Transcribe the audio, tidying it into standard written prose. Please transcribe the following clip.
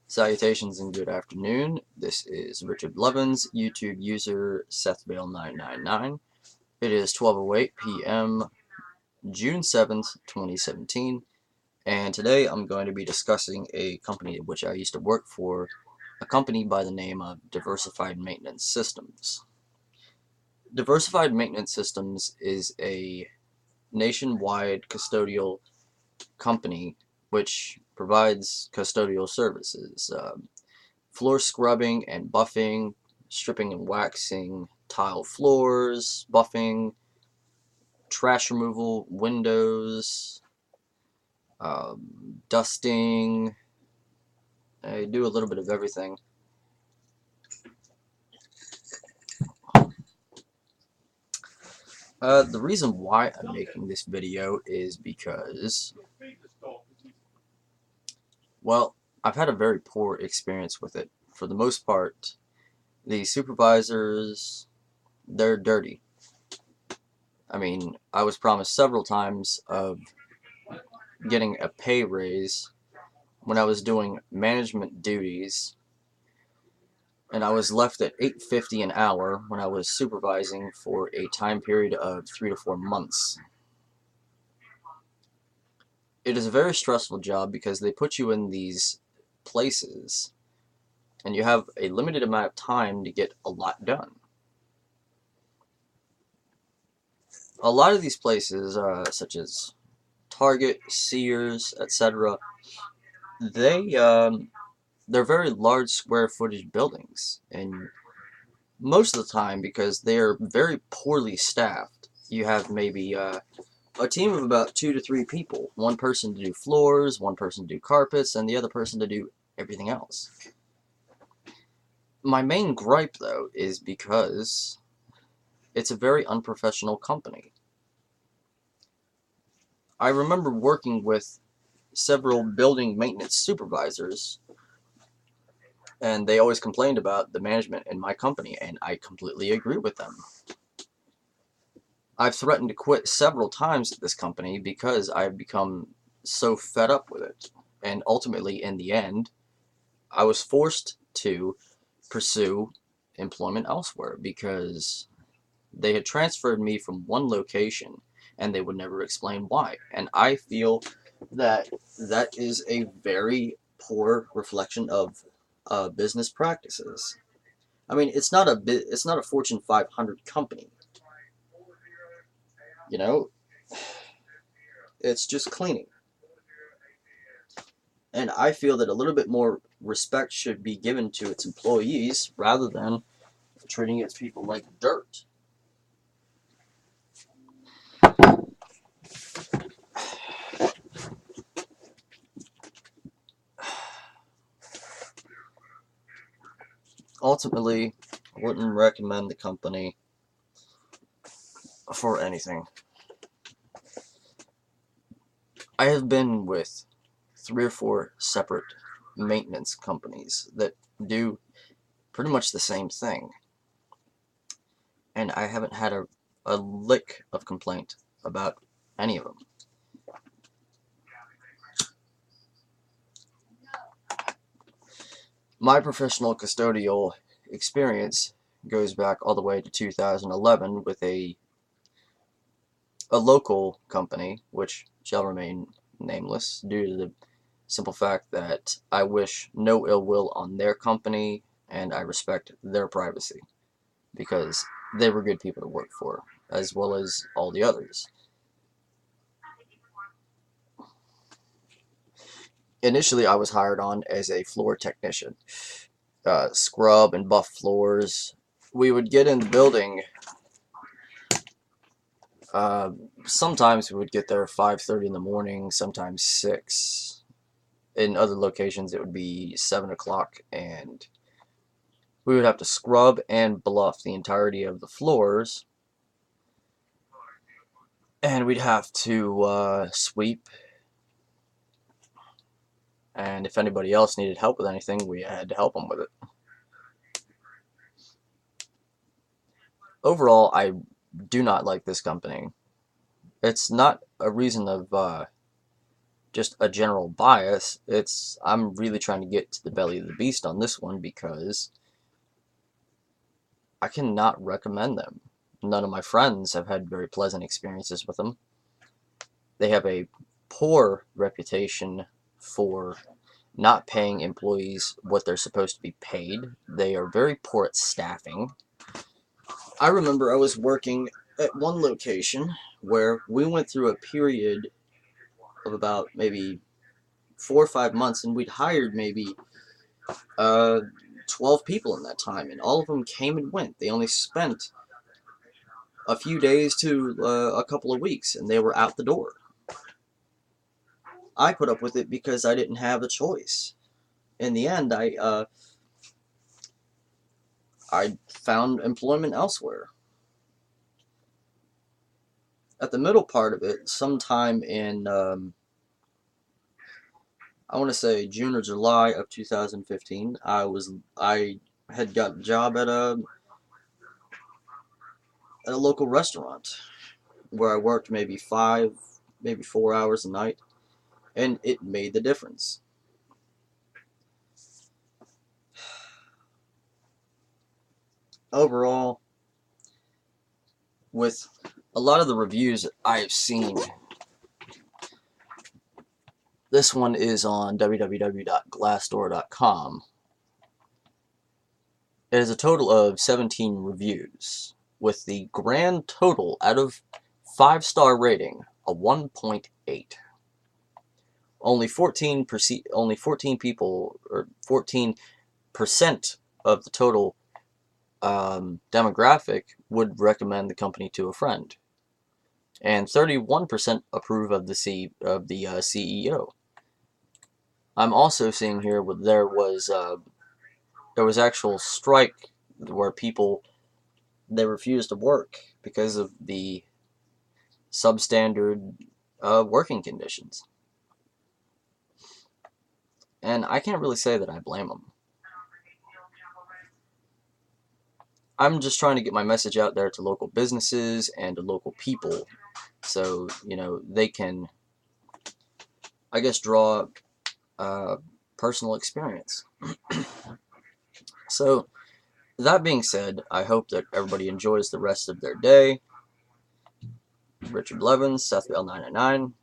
Salutations and good afternoon. This is Richard Levins, YouTube user SethVale999. It is 12:08 p.m. June 7th, 2017, and today I'm going to be discussing a company which I used to work for, a company by the name of Diversified Maintenance Systems. Diversified Maintenance Systems is a nationwide custodial company which provides custodial services. Floor scrubbing and buffing, stripping and waxing tile floors, buffing, trash removal, windows, dusting. I do a little bit of everything. The reason why I'm making this video is because, well, I've had a very poor experience with it. For the most part, the supervisors, they're dirty. I mean, I was promised several times of getting a pay raise when I was doing management duties, and I was left at $8.50 an hour when I was supervising for a time period of 3 to 4 months. It is a very stressful job because they put you in these places and you have a limited amount of time to get a lot done. A lot of these places, such as Target, Sears, etc., they're very large square footage buildings, and most of the time, because they're very poorly staffed, you have maybe a team of about 2 to 3 people. One person to do floors, one person to do carpets, and the other person to do everything else. My main gripe, though, is because it's a very unprofessional company. I remember working with several building maintenance supervisors, and they always complained about the management in my company, and I completely agree with them. I've threatened to quit several times at this company because I've become so fed up with it, and ultimately, in the end, I was forced to pursue employment elsewhere because they had transferred me from one location and they would never explain why. And I feel that that is a very poor reflection of business practices. I mean, it's not a Fortune 500 company. You know, it's just cleaning. And I feel that a little bit more respect should be given to its employees rather than treating its people like dirt. Ultimately, I wouldn't recommend the company for anything. I have been with 3 or 4 separate maintenance companies that do pretty much the same thing, and I haven't had a lick of complaint about any of them. My professional custodial experience goes back all the way to 2011 with a local company, which shall remain nameless due to the simple fact that I wish no ill will on their company and I respect their privacy because they were good people to work for, as well as all the others. Initially, I was hired on as a floor technician, scrub and buff floors. We would get in the building. Sometimes we would get there 5:30 in the morning, sometimes 6. In other locations, it would be 7 o'clock, and we would have to scrub and bluff the entirety of the floors, and we'd have to sweep, and if anybody else needed help with anything, we had to help them with it. Overall, I do not like this company. It's not a reason of just a general bias. I'm really trying to get to the belly of the beast on this one because I cannot recommend them. None of my friends have had very pleasant experiences with them. They have a poor reputation for not paying employees what they're supposed to be paid. They are very poor at staffing. I remember I was working at one location where we went through a period of about maybe 4 or 5 months, and we'd hired maybe 12 people in that time, and all of them came and went. They only spent a few days to a couple of weeks, and they were out the door. I put up with it because I didn't have a choice. In the end, I found employment elsewhere. At the middle part of it, sometime in I want to say June or July of 2015, I had got a job at a local restaurant where I worked maybe 4 hours a night, and it made the difference. Overall, with a lot of the reviews I've seen, this one is on www.glassdoor.com. It has a total of 17 reviews, with the grand total out of 5-star rating a 1.8. Only 14 people, or 14% of the total demographic would recommend the company to a friend, and 31% approve of the CEO. I'm also seeing here where there was actual strike where people, they refused to work because of the substandard working conditions. And I can't really say that I blame them. I'm just trying to get my message out there to local businesses and to local people, so, they can, I guess, draw personal experience. So, that being said, I hope that everybody enjoys the rest of their day. Richard Blevins, Seth Bell 999.